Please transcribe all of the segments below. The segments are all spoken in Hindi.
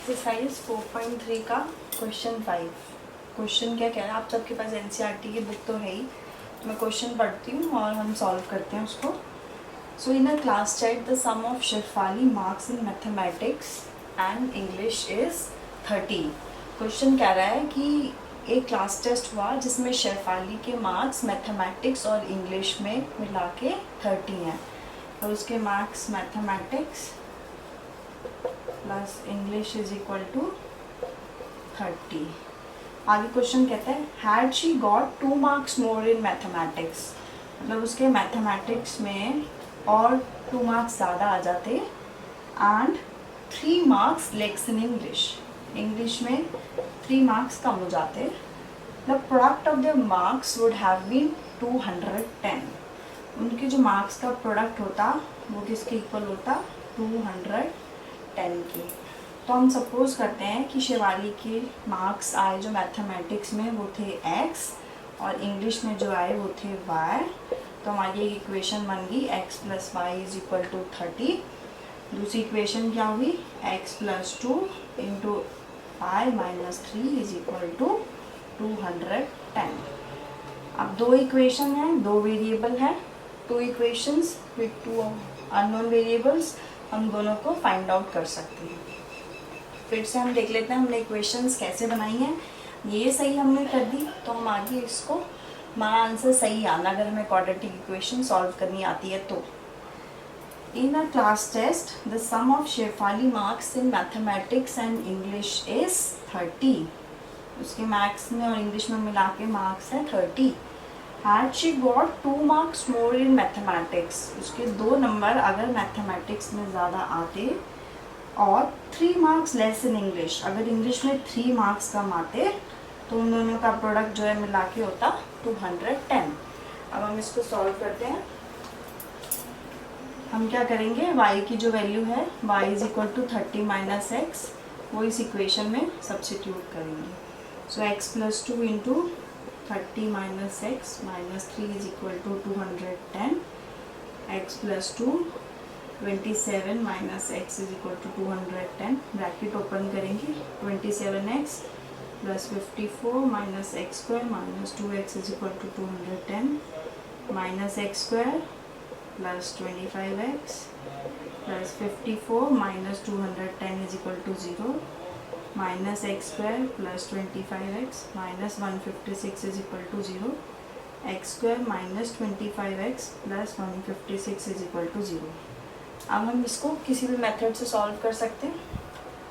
एक्सरसाइज 4.3 का क्वेश्चन 5। क्वेश्चन क्या कह रहा है, आप सबके पास एनसीईआरटी की बुक तो है ही, तो मैं क्वेश्चन पढ़ती हूँ और हम सॉल्व करते हैं उसको। So in a class chat the sum of Shefali marks in mathematics and English is 30। Question कह रहा है कि एक क्लास टेस्ट हुआ जिसमें शेफाली के मार्क्स मैथमेटिक्स और इंग्लिश में मिला के 30 हैं, और उसके marks mathematics plus English is equal to 30। आगे क्वेश्चन कहता है had she got 2 marks more in mathematics, मतलब उसके मैथमेटिक्स में और 2 मार्क्स ज़्यादा आ जाते, and 3 marks less in English, English में 3 मार्क्स कम हो जाते, the product of the marks would have been 210। उनके जो मार्क्स का प्रोडक्ट होता वो किसके इक्वल होता, 210 की। तो हम सपोज करते हैं कि शिवाली के मार्क्स आए जो मैथमेटिक्स में वो थे x, और इंग्लिश में जो आए वो थे y। तो हमारी एक इक्वेशन बन गई x plus y is equal to 30। दूसरी इक्वेशन क्या हुई, x plus 2 into y minus 3 is equal to 210। अब दो इक्वेशन हैं, दो वेरिएबल हैं, 2 इक्वेशंस विथ 2 अननोन वेरिएबल्स, हम दोनों को फाइंड आउट कर सकते हैं। फिर से हम देख लेते हैं हमने इक्वेशंस कैसे बनाई हैं। ये सही हमने कर दी तो हम आगे इसको, हमारा आंसर सही आना अगर हमें क्वाड्रेटिक इक्वेशन सॉल्व करनी आती है तो। In a class test the sum of Shefali marks in mathematics and English is 30। उसके मैथ्स में और इंग्लिश में मिला के मार्क्स है 30। Had she got 2 marks more in mathematics, उसके 2 नंबर अगर मैथमेटिक्स में ज़्यादा आते, और 3 मार्क्स लेस इन इंग्लिश, अगर इंग्लिश में 3 मार्क्स कम आते, तो उन दोनों का प्रोडक्ट जो है मिला के होता 210। अब हम इसको सॉल्व करते हैं। हम क्या करेंगे, y की जो वैल्यू है y is equal to 30 minus x, वो इस इक्वेशन में सब्सिट्यूट करेंगे। So x plus 2 into 30 minus x minus 3 is equal to 210, x plus 2 27 minus x is equal to 210, bracket open करेंगे, 27x plus 54 minus x square minus 2x is equal to 210, minus x square plus 25x plus 54 minus 210 is equal to 0, minus x square plus 25x minus 156 is equal to 0, x square minus 25x plus 156 is equal to 0। अब हम इसको किसी भी मेथड से सॉल्व कर सकते हैं।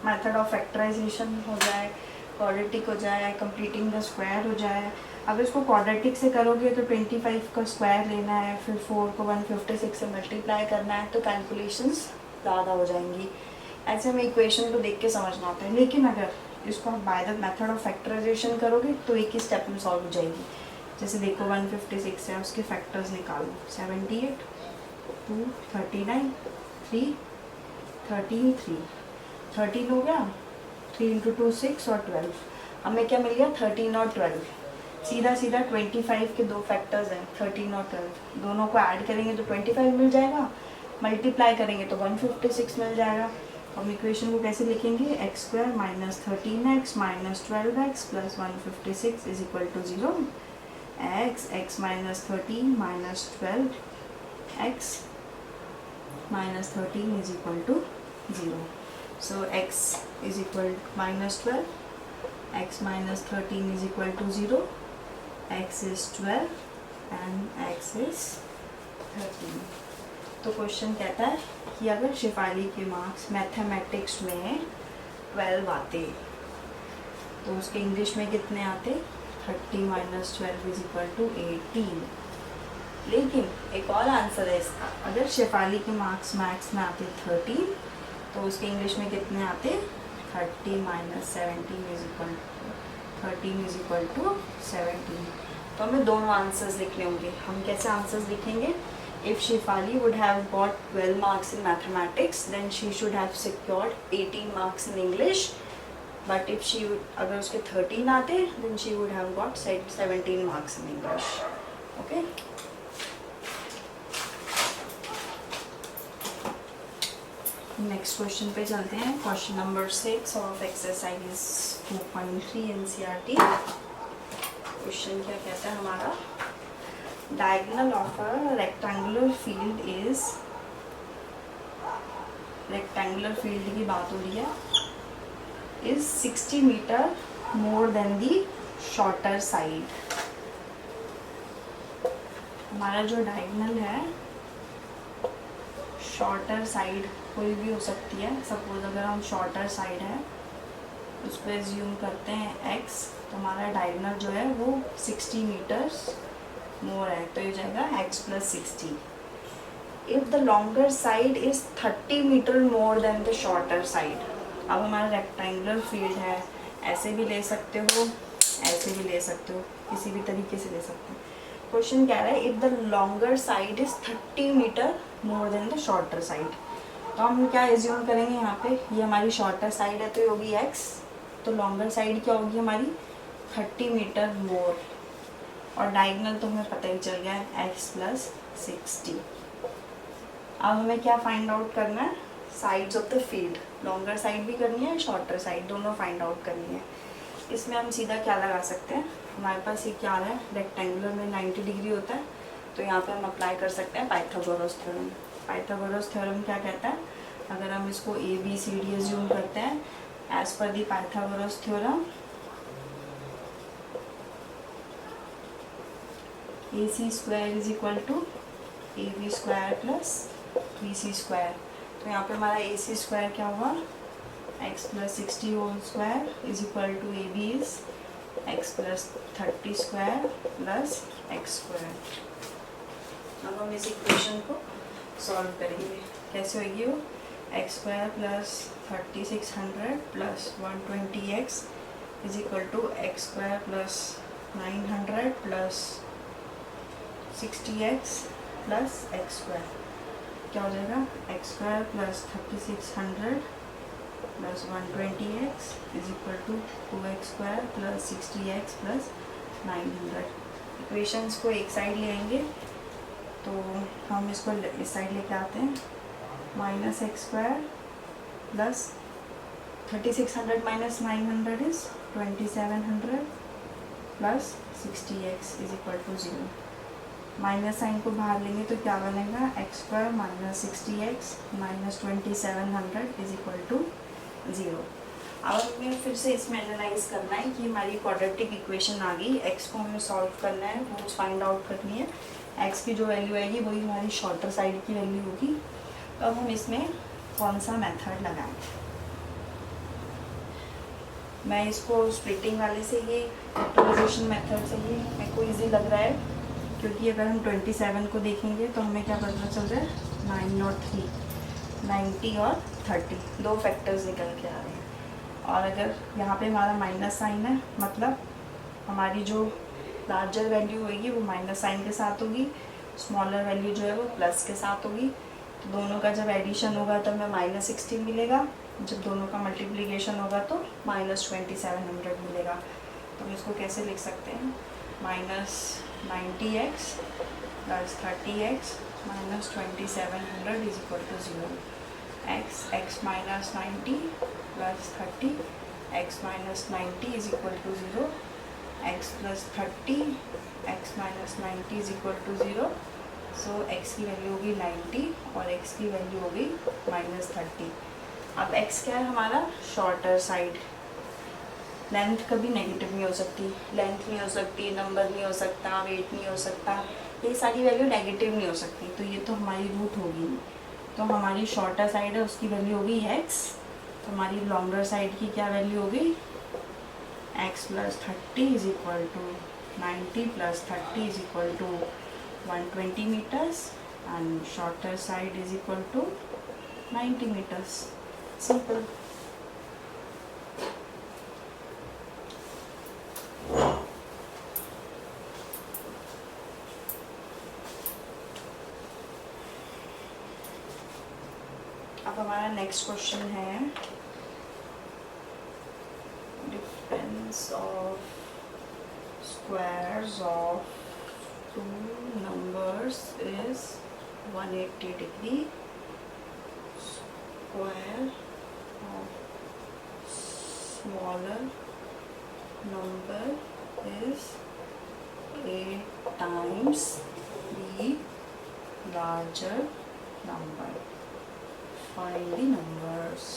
मेथड ऑफ फैक्टराइजेशन हो जाए, क्वाड्रेटिक हो जाए, कंप्लीटिंग द स्क्वायर हो जाए। अगर इसको क्वाड्रेटिक से करोगे तो 25 का स्क्वायर लेना है, फिर 4 को 156 से मल्टीप्लाई करना है, तो कैलकुलेशंस ज़्यादा हो जाएंगी। ऐसे हमें इक्वेशन को देख के समझना होता है। लेकिन अगर इसको आप by the method of factorisation करोगे तो एक ही स्टेप में सॉल्व हो जाएगी। जैसे देखो 156 है, उसके फैक्टर्स निकालो, 78 2 39 3 13 3 13 हो गया, 3 इंटू 2 6 और 12। हमें क्या मिल गया, 13 और 12। सीधा सीधा 25 के 2 फैक्टर्स हैं, 13 और 12, दोनों को ऐड करेंगे तो 25 मिल जाएगा, मल्टीप्लाई करेंगे तो 156 मिल जाएगा। हम इक्वेशन को कैसे लिखेंगे, x square minus 13x minus 12x plus 156 is equal to 0, x minus 13 minus 12x minus 13 is equal to 0. So x is equal to minus 12, x minus 13 is equal to 0, x is 12 and x is 13. तो क्वेश्चन कहता है कि अगर शिफाली के मार्क्स मैथमेटिक्स में 12 आते तो उसके इंग्लिश में कितने आते, 30 माइनस 12 इज इक्वल टू 18। लेकिन एक और आंसर है इसका, अगर शेफाली के मार्क्स मैथ्स में आते 13 तो उसके इंग्लिश में कितने आते, 30 minus 17 is equal 13 is equal to 17। तो हमें दोनों आंसर्स लिखने होंगे। हम कैसे आंसर्स लिखेंगे, if Shefali would have got 12 marks in mathematics then she should have secured 18 marks in English, but if she अगर उसके 13 आते then she would have got 17 marks in English. Okay, next question पे चलते हैं। Question number 6 of exercise 2.3 NCERT. Question क्या कहता है हमारा, diagonal of a rectangular field is, rectangular field की बात हो रही है, is 60 metre more then the shorter side. हमारा जो डायगोनल है, शॉर्टर साइड कोई भी हो सकती है। सपोज अगर हम शॉर्टर साइड है उस पर एज्यूम करते हैं x, तो हमारा डायगोनल जो है वो 60 मीटर्स मोर है, तो ये जाएगा x + 60। If the longer side is 30 metre more than the shorter side. अब हमारा रेक्टेंगुलर फील्ड है, ऐसे भी ले सकते हो, ऐसे भी ले सकते हो, किसी भी तरीके से ले सकते हो। क्वेश्चन कह रहा है if the longer side is 30 metre more than the shorter side. तो हम क्या एज्यूम करेंगे यहाँ पे, ये हमारी शॉर्टर साइड है तो ये होगी x, तो लॉन्गर साइड क्या होगी हमारी 30 मीटर मोर, और डायगोनल तो हमें पता ही चल गया है x + 60। अब हमें क्या फाइंड आउट करना है, sides of the field, longer side भी करनी है, शॉर्टर साइड, दोनों फाइंड आउट करनी है। इसमें हम सीधा क्या लगा सकते हैं, हमारे पास ये क्या है, रेक्टेंगुलर में 90 डिग्री होता है, तो यहाँ पे हम अप्लाई कर सकते हैं पाइथागोरस थ्योरम। पाइथागोरस थ्योरम क्या कहता है, अगर हम इसको ABCD एज्यूम करते हैं एज पर दी Pythagoras theorem, AC² = AB² + BC²। तो यहाँ पे हमारा AC² क्या हुआ, x + 60 whole square = AB is x + 30² + x²। अब हम इस इक्वेशन को सॉल्व करेंगे। कैसे होगी वो, x² + 3600 + 120x = x² + 900 + 60x + x²। क्या हो जाएगा, x² + 3600 + 120x = 2x² + 60x + 900। Equations को एक साइड ले आएंगे, तो हम इसको इस साइड लेके आते हैं, -x² + 3600 - 900 is 2700 + 60x = 0। Minus sign को बाहर लेंगे तो क्या बनेगा, x² - 60x - 2700 = 0। अब हमें फिर से इसमें एनालाइज करना है कि हमारी क्वाड्रेटिक इक्वेशन आ गई, x को हमें सॉल्व करना है, रूट्स फाइंड आउट करनी है, x की जो वैल्यू आएगी वही हमारी शॉर्टर साइड की वैल्यू होगी। तो अब हम इसमें कौन सा मेथड लगाएं, मैं इसको स्प्लिटिंग वाले से ये फैक्टराइजेशन मेथड से ही मेरे को ईजी लग रहा है, क्योंकि अगर हम 27 को देखेंगे तो हमें क्या पता चल रहा है, 9 और 3, 90 और 30, दो फैक्टर्स निकल के आ रहे हैं। और अगर यहाँ पे हमारा माइनस साइन है, मतलब हमारी जो लार्जर वैल्यू होगी वो माइनस साइन के साथ होगी, स्मॉलर वैल्यू जो है वो प्लस के साथ होगी। तो दोनों का जब एडिशन होगा तब हमें -16 मिलेगा, जब दोनों का मल्टीप्लिकेशन होगा तो -2700 मिलेगा। तो हम इसको कैसे लिख सकते हैं, -90x + 30x - 2700 = 0। x - 90 + 30 x - 90 = 0, x + 30 x - 90 = 0। So x की वैल्यू होगी 90 और x की वैल्यू होगी -30। अब x क्या है हमारा, शॉर्टर साइड। लेंथ कभी नेगेटिव नहीं हो सकती, लेंथ नहीं हो सकती, नंबर नहीं हो सकता, वेट नहीं हो सकता, ये सारी वैल्यू नेगेटिव नहीं हो सकती, तो ये तो हमारी रूट होगी। तो हमारी शॉर्टर साइड है उसकी वैल्यू होगी x, तो हमारी लॉन्गर साइड की क्या वैल्यू होगी, x + 30 = 90 + 30 = 120 meters and shorter side is equal to 90 meters. Simple. अब हमारा नेक्स्ट क्वेश्चन है, difference of squares of two numbers is 180 degree, square of smaller number is 8 times the larger number. Find the numbers.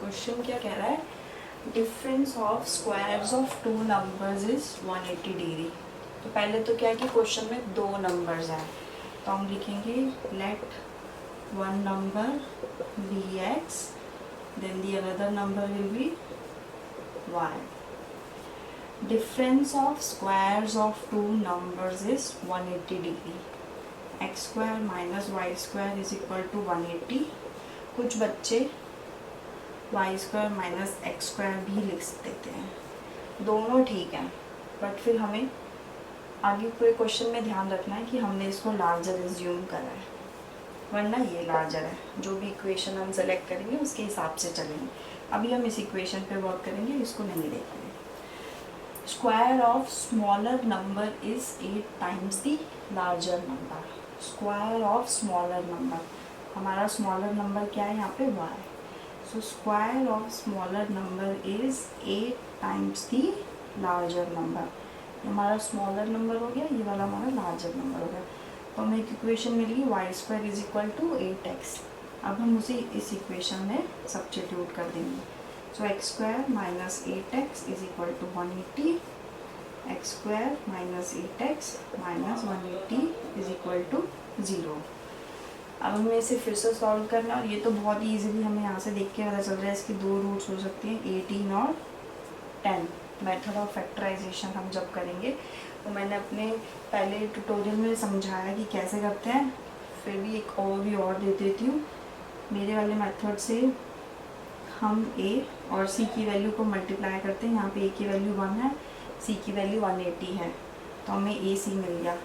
Question क्या कह रहा है? Difference of squares of two numbers is 180 degree. तो पहले तो क्या है कि क्वेश्चन में दो नंबर्स हैं, तो हम लिखेंगे let one number be x, then the another number will be y. Difference of squares of two numbers is 180 degree. X square minus y square is equal to 180. कुछ बच्चे y square minus x square भी लिख देते हैं, दोनों ठीक हैं, बट फिर हमें आगे पूरे क्वेश्चन में ध्यान रखना है कि हमने इसको लार्जर एज्यूम करा है, वरना ये लार्जर है. जो भी इक्वेशन हम सेलेक्ट करेंगे उसके हिसाब से चलेंगे. अभी हम इस इक्वेशन पे वर्क करेंगे, इसको नहीं देखेंगे. Square of smaller number is 8 times the larger number. Square of smaller number, हमारा स्मॉलर नंबर क्या है यहाँ पे y. So square of smaller number is 8 times the larger number. हमारा स्मॉलर नंबर हो गया, ये वाला हमारा लार्जर नंबर हो गया. तो हमें एक इक्वेशन मिली y square is equal to 8x. अब हम उसे इस इक्वेशन में सब्स्टिट्यूट कर देंगे. So x square minus 8x is equal to 180. X square minus 8x minus 180 is equal to 0. अब हमें इसे फिर से सॉल्व करना, और ये तो बहुत ही ईजिली हमें यहाँ से देख के पता चल रहा है. इसकी दो रूट्स हो सकती हैं, 18 और 10. मेथड ऑफ फैक्टराइजेशन हम जब करेंगे तो मैंने अपने पहले ट्यूटोरियल में समझाया कि कैसे करते हैं, फिर भी एक ओवरव्यू और दे देती हूँ. मेरे वाले मेथड से हम a और c की वैल्यू को मल्टीप्लाई करते हैं. यहाँ पे a की वैल्यू 1 है, c की वैल्यू 180 है, तो हमें a c मिल गया.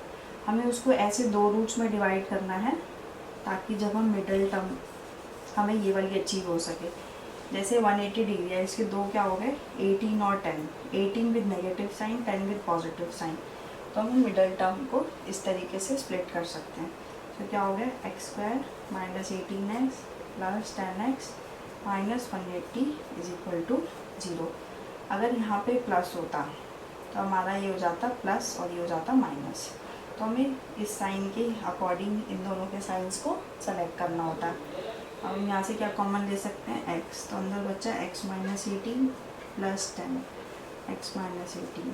हमें उसको ऐसे दो रूट्स में डिवाइड करना है ताकि जब हम मिडल टर्म हमें ये वाली अचीव हो सके. जैसे 180 डिग्री है, इसके दो क्या हो गए, 18 और 10. 18 with negative sign, 10 with positive sign. तो हम मिडल टर्म को इस तरीके से स्प्लिट कर सकते हैं. तो क्या हो गया, x square minus 18x plus 10x minus 180 is equal to 0. अगर यहाँ पे प्लस होता तो हमारा ये हो जाता प्लस और ये हो जाता माइनस. तो हमें इस साइन के अकॉर्डिंग इन दोनों के साइंस को सेलेक्ट करना होता है. अब हम यहाँ से क्या कॉमन ले सकते हैं, x. तो अंदर बच्चा x minus 18 plus 10, x minus 18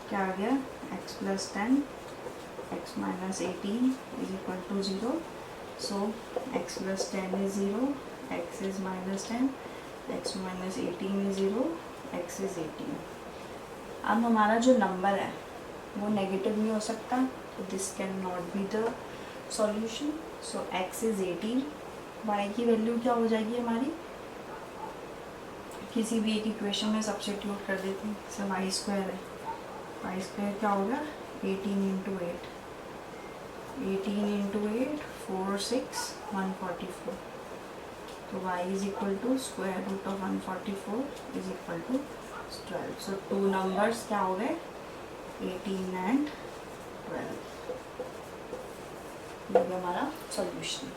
क्या आ गया, x plus 10, x minus 18 is equal to 0. So x plus 10 is 0, x is minus 10, x minus 18 is 0, x is 18. अब हमारा जो नंबर है वो नेगेटिव नहीं हो सकता, तो this can not be the solution. So x is 18. y की वैल्यू क्या हो जाएगी हमारी, किसी भी एक इक्वेशन में सब्स्टिट्यूट कर देते हैं. जैसे वाई स्क्वायर है, वाई स्क्वायर क्या होगा, 18 इंटू 8, 18 इंटू 8 4 6 144. तो y is equal to square root of 144 is equal to 12. So two numbers क्या हो गए, 18 एंड 12. ये हमारा सॉल्यूशन.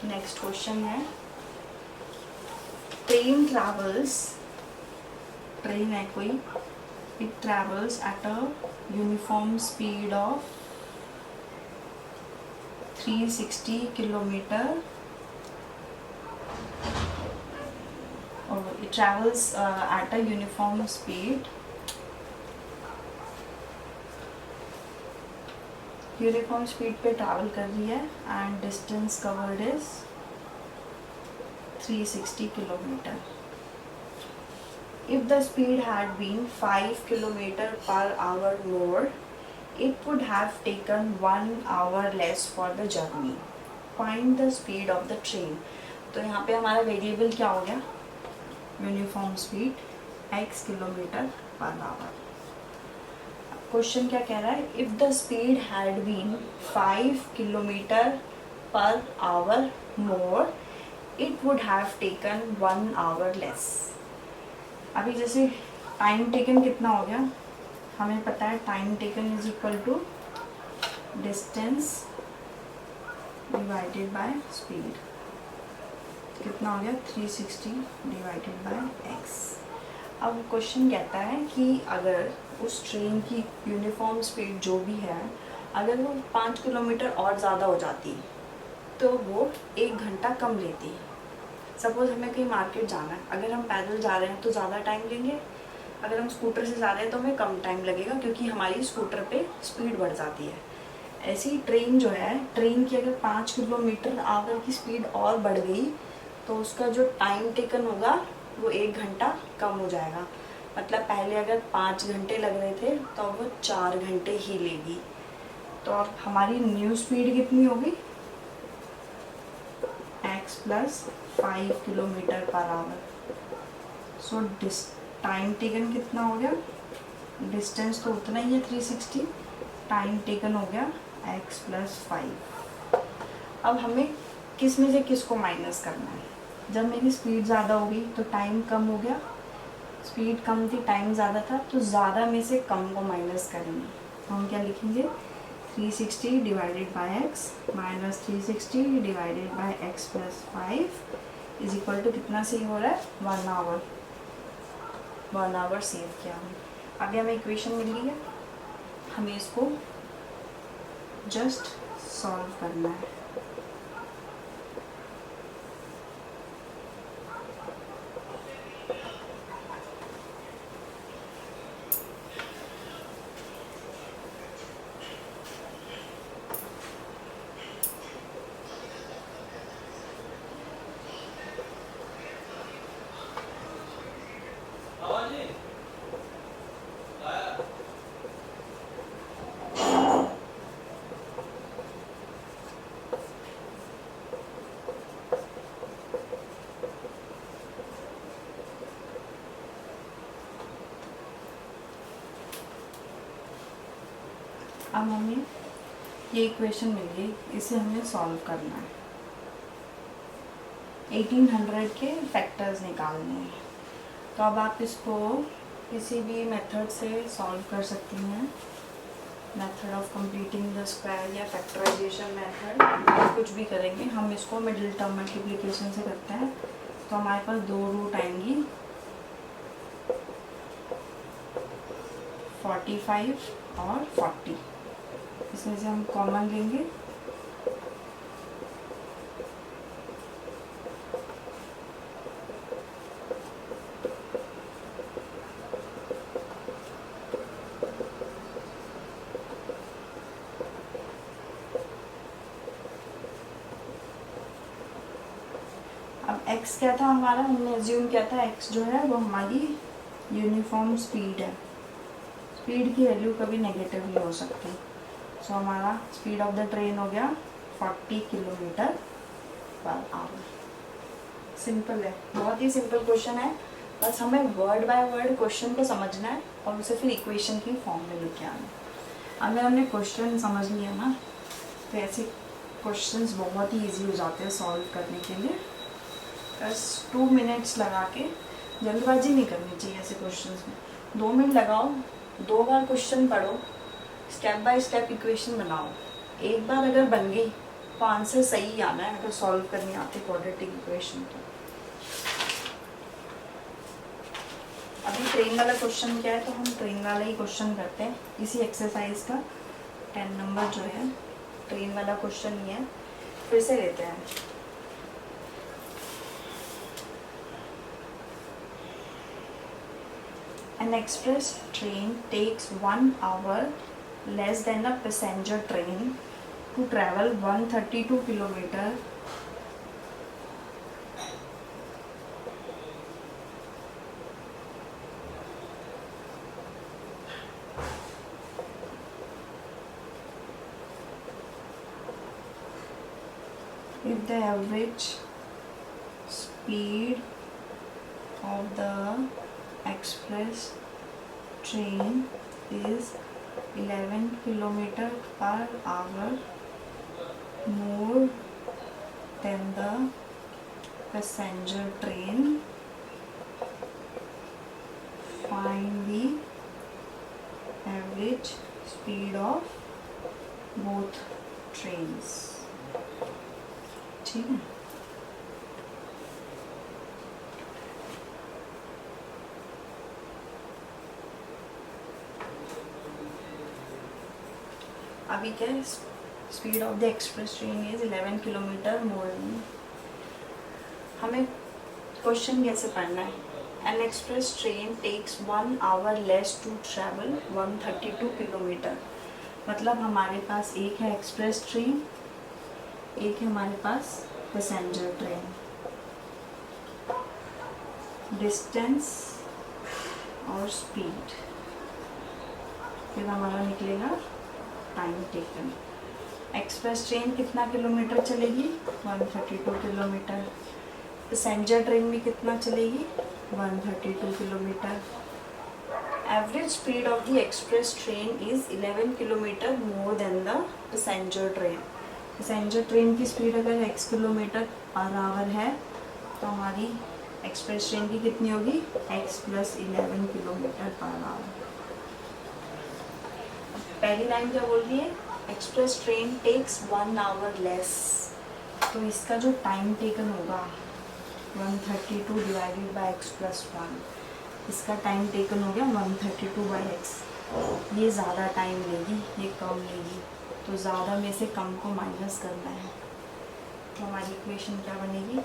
नेक्स्ट क्वेश्चन है, ट्रेन है कोई, it travels at a uniform speed of 360 kilometre. It travels at a uniform speed. Uniform speed पे ट्रैवल कर रही है and distance covered is 360 kilometre. If the speed had been 5 kilometer per hour more, it would have taken 1 hour less for the journey. Find the speed of the train. तो यहाँ पे हमारा वेरिएबल क्या हो गया, uniform speed x kilometre per hour. Question क्या कह रहा है, if the speed had been 5 kilometre per hour more, it would have taken 1 hour less. अभी जैसे टाइम टेकन कितना हो गया, हमें पता है time taken is equal to distance divided by speed. कितना हो गया 360 डिवाइडेड बाय x। अब क्वेश्चन कहता है कि अगर उस ट्रेन की यूनिफॉर्म स्पीड जो भी है, अगर वो 5 किलोमीटर और ज़्यादा हो जाती तो वो 1 घंटा कम लेती। सपोज़ हमें कहीं मार्केट जाना है, अगर हम पैदल जा रहे हैं तो ज़्यादा टाइम लेंगे, अगर हम स्कूटर से जा रहे हैं तो हमें कम टाइम लगेगा क्योंकि हमारी स्कूटर पे स्पीड बढ़ जाती है। ऐसी ट्रेन जो है, ट्रेन की अगर 5 किलोमीटर आवर की स्पीड और बढ़ गई तो उसका जो टाइम टेकन होगा वो 1 घंटा कम हो जाएगा। मतलब पहले अगर 5 घंटे लग रहे थे तो वो 4 घंटे ही लेगी। तो अब हमारी न्यू स्पीड कितनी होगी, x plus 5 kilometre per our. So time taken कितना हो गया, डिस्टेंस तो उतना ही है 360, टाइम टेकन हो गया x प्लस 5। अब हमें किस में से किसको माइनस करना है। जब मेरी स्पीड ज़्यादा होगी तो टाइम कम हो गया, स्पीड कम थी टाइम ज़्यादा था, तो ज़्यादा में से कम को माइनस करेंगे। तो हम क्या लिखेंगे 360 divided by x minus 360 divided by x plus 5 is equal to कितना सेव हो रहा है 1 आवर। 1 आवर सेव किया हमने। आगे हमें इक्वेशन मिल गई है, हमें इसको जस्ट सॉल्व करना है। अब हमें ये इक्वेशन मिल गई, इसे हमें सॉल्व करना है। 1800 के फैक्टर्स निकालने हैं। तो अब आप इसको किसी भी मेथड से सॉल्व कर सकती हैं, method of completing the square या फैक्टराइजेशन मेथड, कुछ भी करेंगे। हम इसको मिडिल टर्म मल्टीप्लिकेशन से करते हैं। तो हमारे पास 2 रूट आएंगी 45 और 40, इसमें से हम कॉमन लेंगे। अब x क्या था हमारा, हमने एज्यूम किया था x जो है वो हमारी यूनिफॉर्म स्पीड है। स्पीड की वैल्यू कभी नेगेटिव नहीं हो सकती। सो हमारा स्पीड ऑफ द ट्रेन हो गया 40 किलोमीटर पर आवर। सिंपल है, बहुत ही सिंपल क्वेश्चन है। बस हमें वर्ड बाय वर्ड क्वेश्चन को समझना है और उसे फिर इक्वेशन की फॉर्म में लेके आना है। अगर हमने क्वेश्चन समझ लिया ना तो ऐसे क्वेश्चंस बहुत ही ईजी हो जाते हैं सॉल्व करने के लिए। बस 2 मिनट्स लगा के, जल्दबाजी नहीं करनी चाहिए ऐसे क्वेश्चंस में। 2 मिनट लगाओ, 2 बार क्वेश्चन पढ़ो, स्टेप बाय स्टेप इक्वेशन बनाओ। एक बार अगर बन गई तो आंसर सही आना है अगर सॉल्व करनी आती क्वाड्रेटिक इक्वेशन। तो अभी ट्रेन वाला क्वेश्चन क्या है, तो हम ट्रेन वाला ही क्वेश्चन करते हैं। इसी एक्सरसाइज का 10 नंबर जो है ट्रेन वाला क्वेश्चन ही है, फिर से लेते हैं। An express train takes 1 hour less than a passenger train to travel 132 kilometer if the average speed of the express train is 11 kilometer per hour more than the passenger train, find the average speed of both trains. ठीक है, अभी क्या है, speed of the express train is 11 kilometre more. हमें क्वेश्चन कैसे पढ़ना है, an express train takes 1 hour less to travel 132 kilometre. मतलब हमारे पास एक है एक्सप्रेस ट्रेन, एक है हमारे पास पैसेंजर ट्रेन। डिस्टेंस और स्पीड, फिर हमारा निकलेगा टाइम टेकन। एक्सप्रेस ट्रेन कितना किलोमीटर चलेगी, 132 किलोमीटर। पैसेंजर ट्रेन भी कितना चलेगी, 132 kilometre. Average speed of the express train is 11 kilometre more than the passenger train. Passenger train की स्पीड अगर x किलोमीटर पर आवर है तो हमारी एक्सप्रेस ट्रेन की कितनी होगी, x + 11 किलोमीटर पर आवर। पहली लाइन क्या बोल रही है, express train takes 1 hour less, तो इसका जो टाइम टेकन होगा 132 डिवाइडेड बाय x + 1, इसका टाइम टेकन हो गया 132/x। ये ज़्यादा टाइम लेगी, ये कम लेगी, तो ज़्यादा में से कम को माइनस करना है। तो हमारी इक्वेशन क्या बनेगी,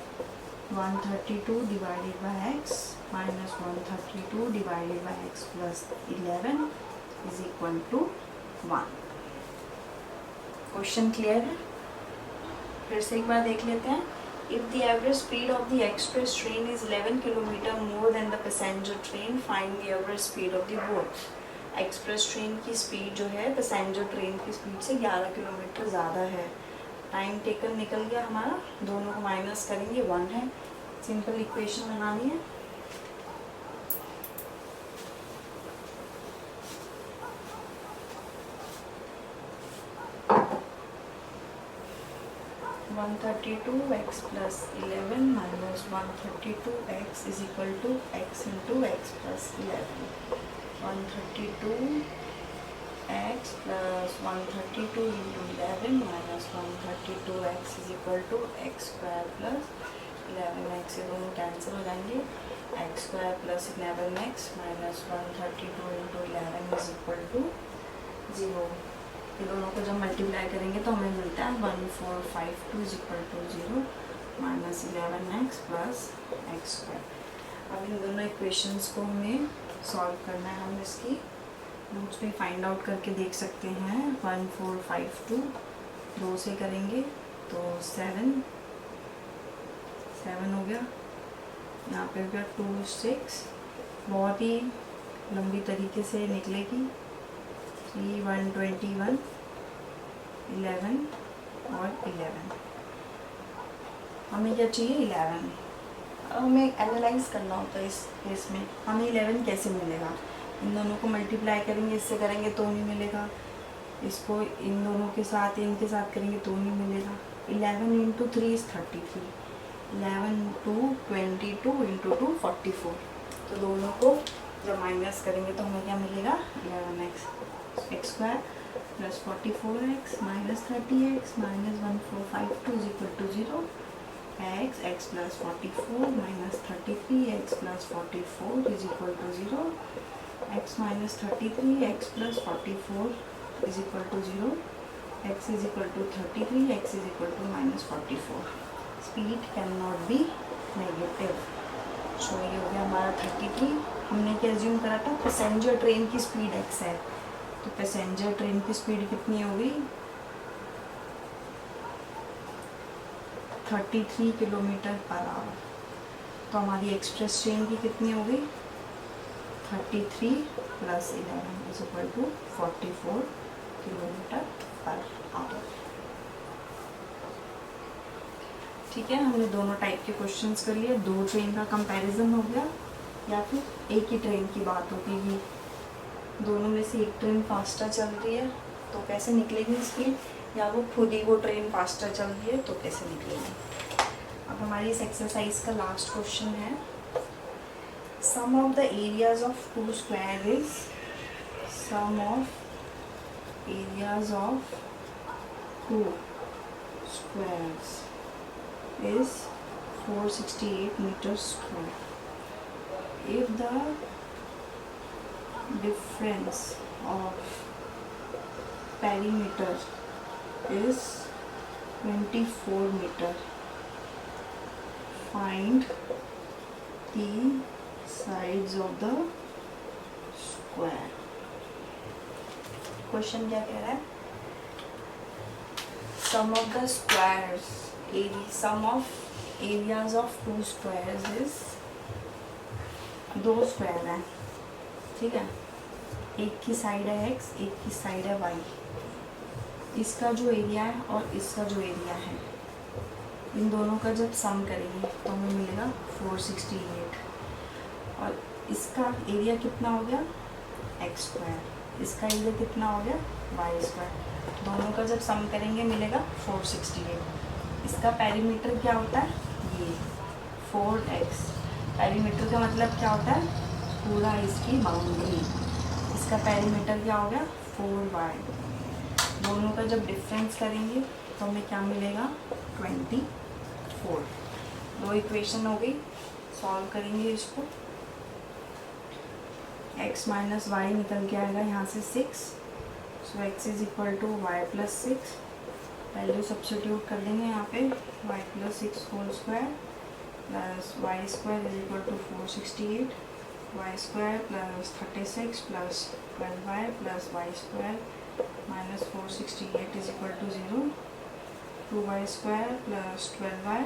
132 divided by x minus 132 divided by x + 11 is equal to 1। Question clear है? फिर से एक बार देख लेते हैं। If the average speed of the express train is 11 km more than the passenger train, find the average speed of the both. Express train की स्पीड जो है पैसेंजर ट्रेन की स्पीड से 11 किलोमीटर ज़्यादा है। टाइम टेकन निकल गया हमारा, दोनों को माइनस करेंगे 1 है। सिंपल इक्वेशन बनानी है। One 132x + 11 minus 132x is equal to x into x + 11। 132x + 132 into 11 minus 132x is equal to x² + 11x। ये दोनों कैंसिल हो जाएंगे। x² + 11x minus 132 into 11 is equal to 0। ये दोनों को जब मल्टीप्लाई करेंगे तो हमें मिलता है 1452 is equal to 0 minus 11x + x²। अब इन दोनों इक्वेशंस को हमें सॉल्व करना है। हम इसकी रूट्स पे फाइंड आउट करके देख सकते हैं। 1452 2 से करेंगे तो 7 हो गया, यहाँ पे हो गया 2 6। बहुत ही लंबी तरीके से निकलेगी। 3 121 11 और 11। हमें क्या चाहिए, 11। अब हमें एनालाइज करना होता है इस केस में, हमें 11 कैसे मिलेगा। इन दोनों को मल्टीप्लाई करेंगे, इससे करेंगे तो नहीं मिलेगा, इसको इन दोनों के साथ इनके साथ करेंगे तो नहीं मिलेगा। 11 × 3 इज़ 33, 11 × 22 × 2 44। तो दोनों को जब माइनस करेंगे तो हमें क्या मिलेगा, 11x x² + 44x minus 30x minus 1452 is equal to 0। x + 44 minus 33x + 44 is equal to 0। x - 33 x + 44 is equal to 0। x is equal to 33 x is equal to -44। Speed can not be negative. So ये हो गया हमारा 33। हमने क्या एज्यूम करा था, पैसेंजर ट्रेन की स्पीड x है, तो पैसेंजर ट्रेन की स्पीड कितनी होगी, 33 किलोमीटर पर आवर। तो हमारी एक्सप्रेस ट्रेन की कितनी होगी, 33 + 11 is equal to 44 kilometre per hour. ठीक है, हमने दोनों टाइप के क्वेश्चंस कर लिए। 2 ट्रेन का कंपैरिजन हो गया, या फिर एक ही ट्रेन की बात होगी। दोनों में से एक ट्रेन फास्टर चल रही है तो कैसे निकलेगी स्पीड, या वो खुद ही वो ट्रेन फास्टर चल रही है तो कैसे निकलेगी। अब हमारी इस एक्सरसाइज का लास्ट क्वेश्चन है, sum of the areas of two square is, sum of areas of two squares is 468 meters square. If the difference of perimeter is 24 meter, find the sides of the square. Question क्या कह रहा है? Sum of the squares, sum of areas of two squares is, दो स्क्वायर हैं, ठीक है, एक की साइड है x, एक की साइड है y. इसका जो एरिया है और इसका जो एरिया है, इन दोनों का जब सम करेंगे तो हमें मिलेगा 468. और इसका एरिया कितना हो गया? x square. इसका एरिया कितना हो गया? y square. दोनों का जब सम करेंगे मिलेगा 468. इसका पेरीमीटर क्या होता है? ये 4x. पेरीमीटर का मतलब क्या होता है? पूरा इसकी बाउंड्री. इसका पेरीमीटर क्या हो गया? 4y. दोनों का जब डिफरेंस करेंगे तो हमें क्या मिलेगा? 24. दो इक्वेशन हो गई. सॉल्व करेंगे इसको. x माइनस वाई निकल के आएगा यहाँ से 6. So x is equal to y plus 6. Value substitute कर देंगे यहाँ पे. y plus 6 whole square plus y square is equal to 468. Y square plus 36 plus 12y plus y square minus 468 is equal to 0. 2y square plus 12y.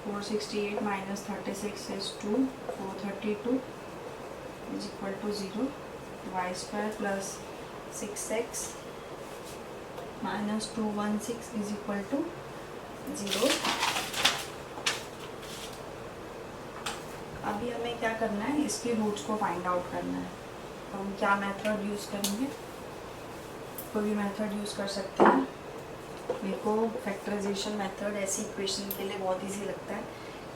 468 minus 36 is 2. 432 is equal to 0. Y square plus 6x minus 216 is equal to 0. अभी हमें क्या करना है? इसके रूट्स को फाइंड आउट करना है. तो हम क्या मेथड यूज़ करेंगे? कोई भी मेथड यूज़ कर सकते हैं. मेरे को फैक्टराइजेशन मेथड ऐसी इक्वेशन के लिए बहुत इजी लगता है,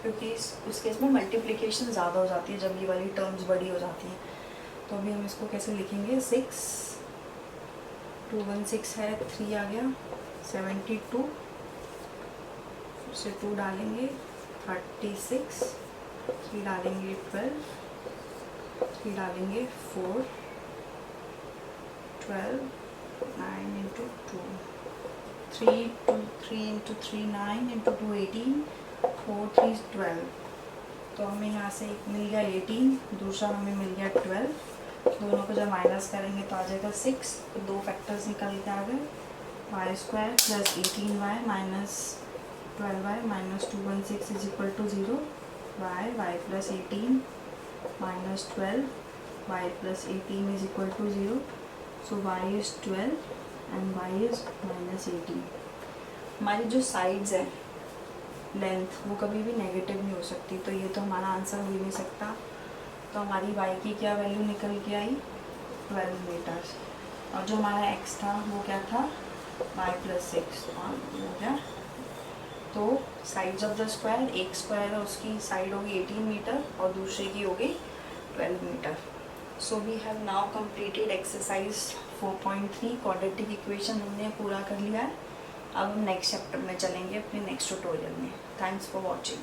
क्योंकि उस केस में मल्टीप्लिकेशन ज़्यादा हो जाती है जब ये वाली टर्म्स बड़ी हो जाती हैं. तो अभी हम इसको कैसे लिखेंगे? 6 216 है, 3 आ गया 72. फिर से 2 डालेंगे 36. 3 डालेंगे 12. 3 डालेंगे 4. 12 9 इंटू 2. 3 into 3 9 into 2 18. 4 3 12. तो हमें यहाँ से एक मिल गया 18, दूसरा हमें मिल गया 12. दोनों को जब माइनस करेंगे तो आ जाएगा 6. तो दो फैक्टर्स निकल के आ गए. Y square plus 18y minus 12y minus 216 is equal to 0. Y plus 18 minus 12 y plus 18 is equal to 0. So y is 12 and y is minus 18. हमारी जो साइड्स है लेंथ वो कभी भी नेगेटिव नहीं हो सकती, तो ये तो हमारा आंसर हो ही नहीं सकता. तो हमारी y की क्या वैल्यू निकल के आई? 12 मीटर्स. और जो हमारा x था वो क्या था? y प्लस 6 हो गया. तो साइड्स ऑफ द स्क्वायर, एक स्क्वायर है उसकी साइड होगी 18 मीटर और दूसरे की होगी 12 metre. So we have now completed exercise 4.3. Quadratic equation हमने पूरा कर लिया है. अब हम नेक्स्ट चैप्टर में चलेंगे अपने नेक्स्ट ट्यूटोरियल में. Thanks for watching.